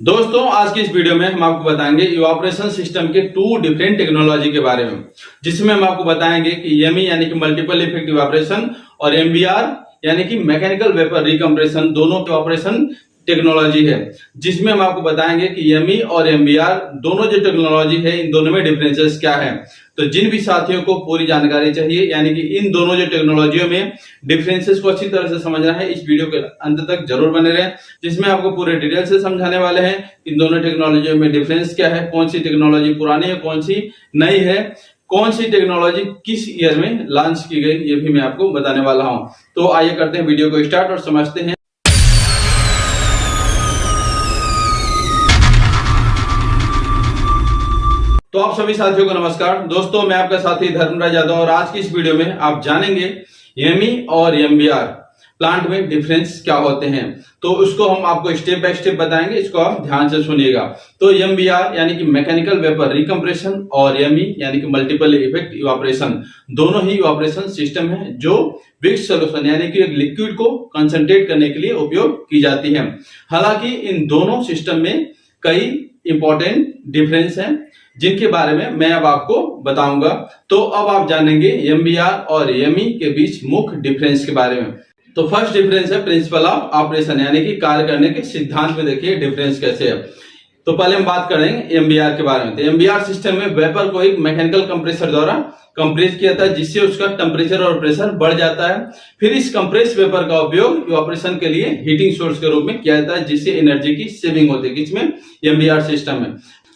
दोस्तों आज की इस वीडियो में हम आपको बताएंगे इवापोरेशन सिस्टम के टू डिफरेंट टेक्नोलॉजी के बारे में, जिसमें हम आपको बताएंगे कि एमई यानी कि मल्टीपल इफेक्ट इवापोरेशन और एमबीआर यानी कि मैकेनिकल वेपर रिकम्प्रेशन दोनों के ऑपरेशन टेक्नोलॉजी है, जिसमें हम आपको बताएंगे कि एमई और एमबीआर दोनों जो टेक्नोलॉजी है इन दोनों में डिफरेंसेस क्या है। तो जिन भी साथियों को पूरी जानकारी चाहिए यानी कि इन दोनों जो टेक्नोलॉजियों में डिफरेंसेस को अच्छी तरह से समझना है, इस वीडियो के अंत तक जरूर बने रहें, जिसमें आपको पूरे डिटेल से समझाने वाले हैं इन दोनों टेक्नोलॉजियों में डिफरेंस क्या है, कौन सी टेक्नोलॉजी पुरानी है, कौन सी नई है, कौन सी टेक्नोलॉजी किस ईयर में लॉन्च की गई, ये भी मैं आपको बताने वाला हूं। तो आइए करते हैं वीडियो को स्टार्ट और समझते हैं। तो आप सभी साथियों को नमस्कार। दोस्तों मैं आपका साथी धर्मराज यादव और आज की इस वीडियो में आप जानेंगे एमई और एमबीआर प्लांट में डिफरेंस क्या होते हैं। तो उसको हम आपको स्टेप बाय स्टेप बताएंगे, इसको आप ध्यान से सुनिएगा। तो एमबीआर यानी कि मैकेनिकल वेपर रिकम्प्रेशन और एमई यानी कि मल्टीपल इफेक्ट इवापोरेशन दोनों ही इवापोरेशन सिस्टम है जो विक्स सॉल्यूशन यानी कि एक लिक्विड को कंसंट्रेट करने के लिए उपयोग की जाती है। हालांकि इन दोनों सिस्टम में कई इंपॉर्टेंट डिफरेंस हैं जिनके बारे में मैं अब आपको बताऊंगा। तो अब आप जानेंगे एमबीआर और एमई के बीच मुख्य डिफरेंस के बारे में। तो फर्स्ट डिफरेंस है प्रिंसिपल ऑफ ऑपरेशन यानी कि कार्य करने के सिद्धांत में देखिए डिफरेंस कैसे है। तो पहले हम बात करेंगे एमबीआर के बारे में। तो एमबीआर सिस्टम में वेपर को एक मैकेनिकल कंप्रेसर द्वारा कंप्रेस किया जाता है, जिससे उसका टेम्परेचर और प्रेशर बढ़ जाता है। फिर इस कंप्रेस वेपर का उपयोग इवापोरेशन के लिए हीटिंग सोर्स के रूप में किया जाता है, जिससे एनर्जी की सेविंग होती है। किसमें? एमबीआर सिस्टम में।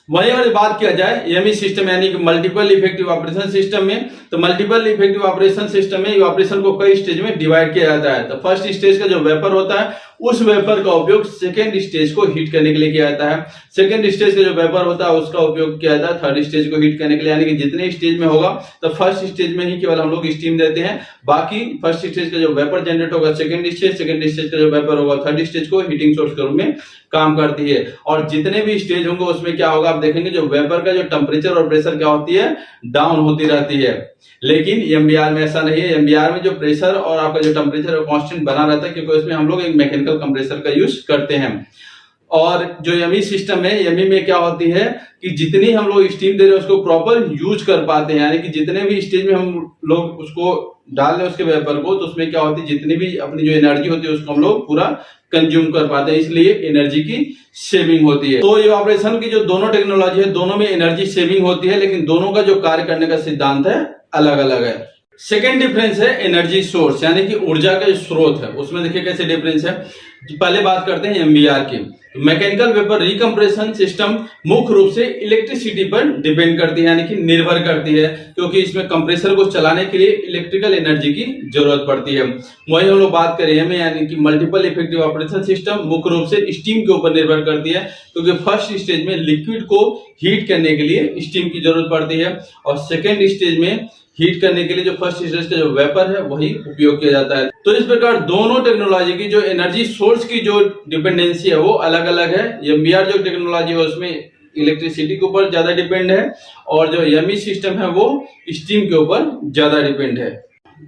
वहीं अगर बात किया जाए एमई सिस्टम यानी कि मल्टीपल इफेक्टिव ऑपरेशन सिस्टम में, तो मल्टीपल इफेक्टिव ऑपरेशन सिस्टम में इवापोरेशन को कई स्टेज में डिवाइड किया जाता है। तो फर्स्ट स्टेज का जो वेपर होता है उस वेपर का उपयोग सेकेंड स्टेज को हीट करने के लिए किया जाता है। सेकेंड स्टेज का जो वेपर होता है उसका उपयोग किया जाता है थर्ड स्टेज को हीट करने के लिए, यानी कि जितने स्टेज में होगा तो फर्स्ट स्टेज में ही केवल हम लोग स्टीम देते हैं, बाकी फर्स्ट स्टेज का जो वेपर जनरेट होगा सेकेंड स्टेज का जो वेपर होगा थर्ड स्टेज को हीटिंग सोर्स के रूप में काम करती है। और जितने भी स्टेज होंगे उसमें क्या होगा आप देखेंगे जो वेपर का जो टेम्परेचर और प्रेशर क्या होती है डाउन होती रहती है। लेकिन एमबीआर में ऐसा नहीं है। एमबीआर में जो प्रेशर और आपका जो टेम्परेचर है कांस्टेंट बना रहता है, क्योंकि उसमें हम लोग एक मैकेनिकल कंप्रेसर का यूज करते हैं। और जो एमई सिस्टम है, एमई में क्या होती है कि जितनी हम लोग स्टीम दे रहे हैं उसको प्रॉपर यूज कर पाते हैं, यानी कि जितने भी स्टेज में हम लोग उसको डाल रहे हैं उसके वेपर को, तो उसमें क्या होती है जितनी भी अपनी जो एनर्जी होती है उसको हम लोग पूरा कंज्यूम कर पाते हैं, इसलिए एनर्जी की सेविंग होती है। तो इवापोरेशन की जो दोनों टेक्नोलॉजी है दोनों में एनर्जी सेविंग होती है, लेकिन दोनों का जो कार्य करने का सिद्धांत है अलग अलग है। सेकेंड डिफरेंस है एनर्जी सोर्स यानी कि ऊर्जा का स्रोत है, उसमें देखिए कैसे डिफरेंस है। पहले बात करते हैं एमबीआर की। मैकेनिकल वेपर रिकम्प्रेशन सिस्टम मुख्य रूप से इलेक्ट्रिसिटी पर डिपेंड करती है यानी कि निर्भर करती है, क्योंकि इसमें कंप्रेसर को चलाने के लिए इलेक्ट्रिकल एनर्जी की जरूरत पड़ती है। वहीं हम लोग बात करें एमई यानी कि मल्टीपल इफेक्टिव ऑपरेशन सिस्टम मुख्य रूप से स्टीम के ऊपर निर्भर करती है, क्योंकि फर्स्ट स्टेज में लिक्विड को हीट करने के लिए स्टीम की जरूरत पड़ती है और सेकेंड स्टेज में हीट करने के लिए जो फर्स्ट स्टेज का जो वेपर है वही उपयोग किया जाता है। तो इस प्रकार दोनों टेक्नोलॉजी की जो एनर्जी सोर्स की जो डिपेंडेंसी है वो अलग अलग है। एमबीआर जो टेक्नोलॉजी है उसमें इलेक्ट्रिसिटी के ऊपर ज्यादा डिपेंड है और जो एमई सिस्टम है वो स्टीम के ऊपर ज्यादा डिपेंड है।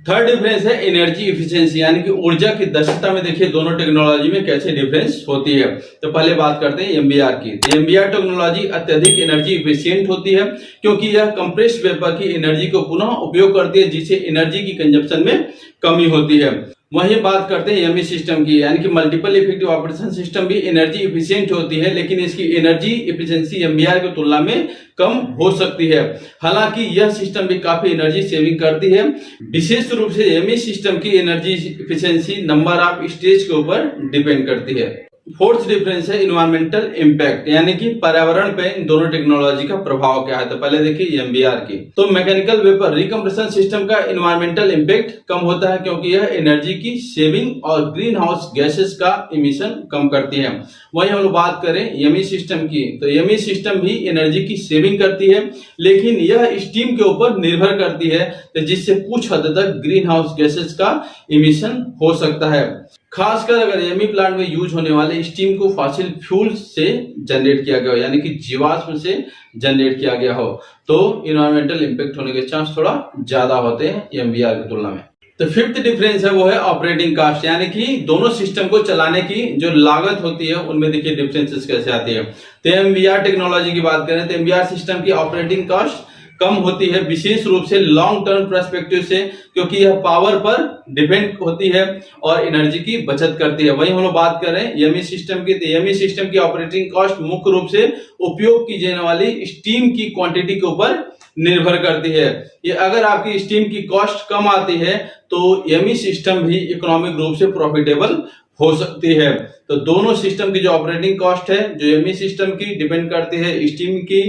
थर्ड डिफरेंस है एनर्जी इफिशिएंसी यानी कि ऊर्जा की दक्षता में देखिए दोनों टेक्नोलॉजी में कैसे डिफरेंस होती है। तो पहले बात करते हैं एमबीआर की। एमबीआर टेक्नोलॉजी अत्यधिक एनर्जी इफिशिएंट होती है, क्योंकि यह कंप्रेस्ड वेपर की एनर्जी को पुनः उपयोग करती है, जिससे एनर्जी की कंजप्शन में कमी होती है। वहीं बात करते हैं एमई सिस्टम की यानी कि मल्टीपल इफेक्टिव ऑपरेशन सिस्टम भी एनर्जी इफिशिएंट होती है, लेकिन इसकी एनर्जी इफिशिएंसी एमबीआर की तुलना में कम हो सकती है। हालांकि यह सिस्टम भी काफी एनर्जी सेविंग करती है। विशेष रूप से एमई सिस्टम की energy efficiency number of stage के ऊपर डिपेंड करती है। फोर्थ डिफरेंस है इन्वायरमेंटल इम्पैक्ट यानी कि पर्यावरण पे इन दोनों टेक्नोलॉजी का प्रभाव क्या है। तो पहले देखिए एमबीआर की। तो मैकेनिकल वेपर रिकम्प्रेशन सिस्टम का इन्वायरमेंटल इम्पैक्ट कम होता है, क्योंकि यह एनर्जी की सेविंग और ग्रीन हाउस गैसेस का इमिशन कम करती है। वहीं हम बात करें एमई सिस्टम की, तो एमई सिस्टम भी एनर्जी की सेविंग करती है, लेकिन यह स्टीम के ऊपर निर्भर करती है, तो जिससे कुछ हद तक ग्रीन हाउस गैसेस का इमिशन हो सकता है। खासकर अगर एमई प्लांट में यूज होने वाले स्टीम को फॉसिल फ्यूल से जनरेट किया गया हो यानी कि जीवाश्म से जनरेट किया गया हो, तो इन्वायरमेंटल इंपैक्ट होने के चांस थोड़ा ज्यादा होते हैं एमबीआर की तुलना में। तो फिफ्थ डिफरेंस है वो है ऑपरेटिंग कॉस्ट, यानी कि दोनों सिस्टम को चलाने की जो लागत होती है उनमें देखिए डिफरेंसेस कैसे आती है। तो एमबीआर टेक्नोलॉजी की बात करें तो एमबीआर सिस्टम की ऑपरेटिंग कॉस्ट कम होती है, विशेष रूप से लॉन्ग टर्म पर्सपेक्टिव से, क्योंकि यह पावर पर डिपेंड होती है और एनर्जी की बचत करती है। वहीं हम लोग बात करें यमी सिस्टम की, तो यमी सिस्टम की ऑपरेटिंग कॉस्ट मुख्य रूप से उपयोग की जाने वाली स्टीम की क्वांटिटी के ऊपर निर्भर करती है। ये अगर आपकी स्टीम की कॉस्ट कम आती है तो यमी सिस्टम भी इकोनॉमिक रूप से प्रॉफिटेबल हो सकती है। तो दोनों सिस्टम की जो ऑपरेटिंग कॉस्ट है जो यमी सिस्टम की डिपेंड करती है स्टीम की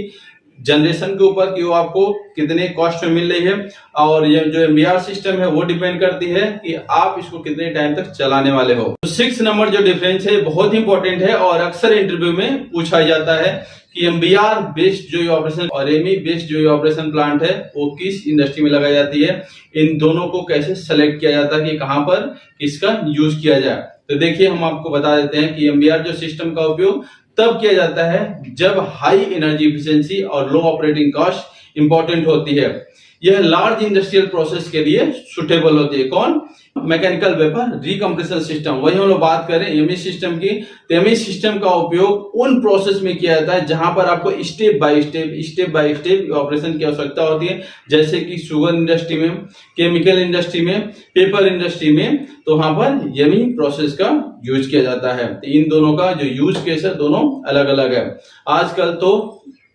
जनरेशन के ऊपर कि वो आपको कितने कॉस्ट में मिल रही है, और ये जो एमबीआर सिस्टम है वो डिपेंड करती है कि आप इसको कितने टाइम तक चलाने वाले हो। तो 6 नंबर जो डिफरेंस है बहुत इंपॉर्टेंट है और अक्सर इंटरव्यू में पूछा जाता है कि एमबीआर बेस्ड जो ऑपरेशन और एमई बेस्ड जो ऑपरेशन प्लांट है वो किस इंडस्ट्री में लगाई जाती है, इन दोनों को कैसे सेलेक्ट किया जाता है कि कहां पर किसका यूज किया जाए। तो देखिए हम आपको बता देते हैं कि एमबीआर जो सिस्टम का उपयोग तब किया जाता है जब हाई एनर्जी एफिशिएंसी और लो ऑपरेटिंग कॉस्ट इंपॉर्टेंट होती है। यह लार्ज इंडस्ट्रियल प्रोसेस के लिए सुटेबल होती है। कौन? Mechanical vapour recompression system. वही हम लोग बात करें एमई सिस्टम की, तो एमई सिस्टम का उपयोग उन प्रोसेस में किया जाता है जहां पर आपको स्टेप बाय स्टेप ऑपरेशन की आवश्यकता होती है, जैसे कि शुगर इंडस्ट्री में, केमिकल इंडस्ट्री में, पेपर इंडस्ट्री में, तो वहां पर एमई प्रोसेस का यूज किया जाता है। तो इन दोनों का जो यूज केस है दोनों अलग अलग है। आजकल तो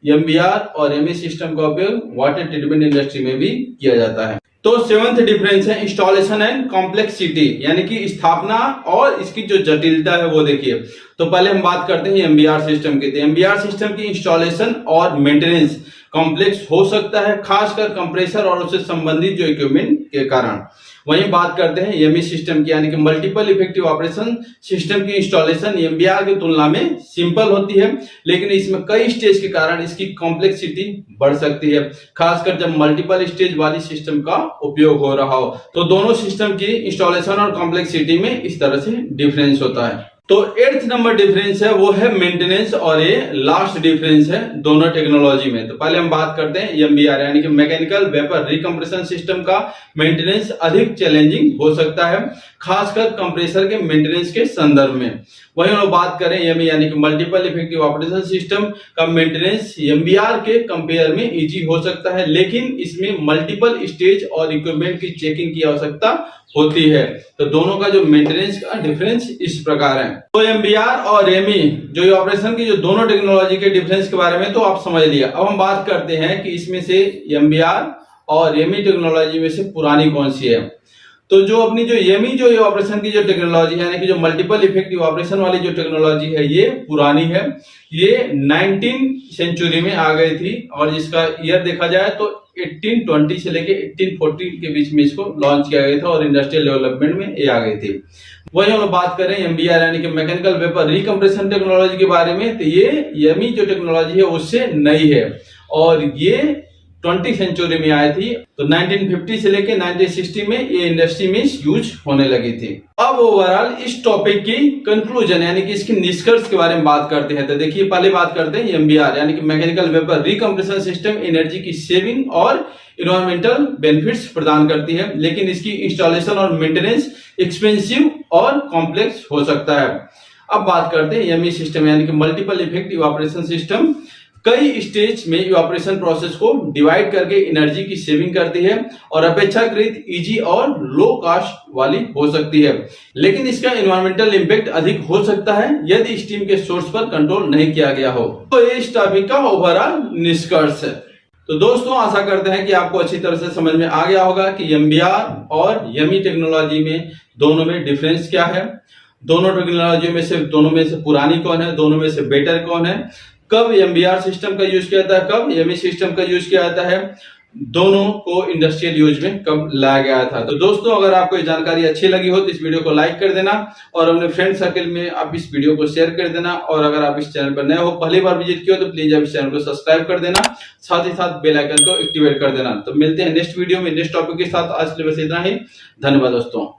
एमबीआर और एमई सिस्टम का उपयोग वाटर ट्रीटमेंट इंडस्ट्री में भी किया जाता है। तो 7th डिफरेंस है इंस्टॉलेशन एंड कॉम्प्लेक्सिटी, यानी कि स्थापना और इसकी जो जटिलता है वो देखिए। तो पहले हम बात करते हैं एमबीआर सिस्टम की। तो एमबीआर सिस्टम की इंस्टॉलेशन और मेंटेनेंस कॉम्प्लेक्स हो सकता है, खासकर कंप्रेसर और उससे संबंधित जो इक्विपमेंट के कारण। वहीं बात करते हैं एमई सिस्टम की, यानी कि मल्टीपल इफेक्टिव ऑपरेशन सिस्टम की इंस्टॉलेशन एमबीआर की तुलना में सिंपल होती है, लेकिन इसमें कई स्टेज के कारण इसकी कॉम्प्लेक्सिटी बढ़ सकती है, खासकर जब मल्टीपल स्टेज वाली सिस्टम का उपयोग हो रहा हो। तो दोनों सिस्टम की इंस्टॉलेशन और कॉम्प्लेक्सिटी में इस तरह से डिफरेंस होता है। तो 8th नंबर डिफरेंस है वो है मेंटेनेंस, और ये लास्ट डिफरेंस है दोनों टेक्नोलॉजी में। तो पहले हम बात करते हैं एमबीआर यानी कि मैकेनिकल वेपर रिकम्प्रेशन सिस्टम का मेंटेनेंस अधिक चैलेंजिंग हो सकता है, खासकर कंप्रेसर के मेंटेनेंस के संदर्भ में। वहीं हम बात करें एमई यानी कि मल्टीपल इफेक्टिव ऑपरेशन सिस्टम का मेंटेनेंस एमबीआर के कंपेयर में इजी हो सकता है, लेकिन इसमें मल्टीपल स्टेज और इक्विपमेंट की चेकिंग की आवश्यकता होती है। तो दोनों का जो मेंटेनेंस का डिफरेंस इस प्रकार है। तो एमबीआर और एमई जो ऑपरेशन की जो दोनों टेक्नोलॉजी के डिफरेंस के बारे में तो आप समझ लिया। अब हम बात करते हैं कि इसमें से एमबीआर और एमई टेक्नोलॉजी में से पुरानी कौन सी है। तो जो अपनी जो एमई जो ऑपरेशन की जो टेक्नोलॉजी है, यानी कि जो मल्टीपल इफेक्टिव ऑपरेशन वाली जो टेक्नोलॉजी है ये पुरानी है। ये 19th सेंचुरी में आ गई थी, और इसका ईयर देखा जाए तो 1820 से लेके 1840 के बीच में इसको लॉन्च किया गया था और इंडस्ट्रियल डेवलपमेंट में ये आ गई थी। वही हम बात करें एमबीआर यानी कि मैकेनिकल वेपर रिकम्प्रेशन टेक्नोलॉजी के बारे में, तो ये एमई जो टेक्नोलॉजी है उससे नई है और ये 20th सेंचुरी में आई थी। तो 1950 से लेके 1960 में ये इंडस्ट्री में यूज होने लगी थी। अब ओवरऑल इस टॉपिक की कंक्लूजन यानी कि इसके निष्कर्ष के बारे में बात करते हैं। तो देखिए पहले बात करते हैं एमबीआर यानी कि mechanical vapour recompression system energy की सेविंग और इन्वायरमेंटल बेनिफिट्स प्रदान करती है, लेकिन इसकी इंस्टॉलेशन और मेंटेनेंस एक्सपेंसिव और कॉम्प्लेक्स हो सकता है। अब बात करते हैं एमई सिस्टम यानी कि मल्टीपल इफेक्टिव ऑपरेशन सिस्टम कई स्टेज में इवेपोरेशन प्रोसेस को डिवाइड करके एनर्जी की सेविंग करती है और अपेक्षाकृत इजी और लो कॉस्ट वाली हो सकती है, लेकिन इसका एनवायरमेंटल इंपैक्ट अधिक हो सकता है यदि स्टीम के सोर्स पर कंट्रोल नहीं किया गया हो। तो ये इस टॉपिक का ओवरऑल निष्कर्ष है। तो दोस्तों आशा करते हैं कि आपको अच्छी तरह से समझ में आ गया होगा कि एमबीआर और एमई टेक्नोलॉजी में दोनों में डिफरेंस क्या है, दोनों टेक्नोलॉजी में से दोनों में से पुरानी कौन है, दोनों में से बेटर कौन है, कब एमबीआर सिस्टम का यूज किया जाता है, कब एमई सिस्टम का यूज किया जाता है, दोनों को इंडस्ट्रियल यूज में कब लाया गया था। तो दोस्तों अगर आपको ये जानकारी अच्छी लगी हो तो इस वीडियो को लाइक कर देना और अपने फ्रेंड सर्कल में आप इस वीडियो को शेयर कर देना, और अगर आप इस चैनल पर नए हो, पहली बार विजिट किया हो तो प्लीज आप इस चैनल को सब्सक्राइब कर देना, साथ ही साथ बेल आइकन को एक्टिवेट कर देना। तो मिलते हैं नेक्स्ट वीडियो में नेक्स्ट टॉपिक के साथ। आज के लिए बस इतना ही। धन्यवाद दोस्तों।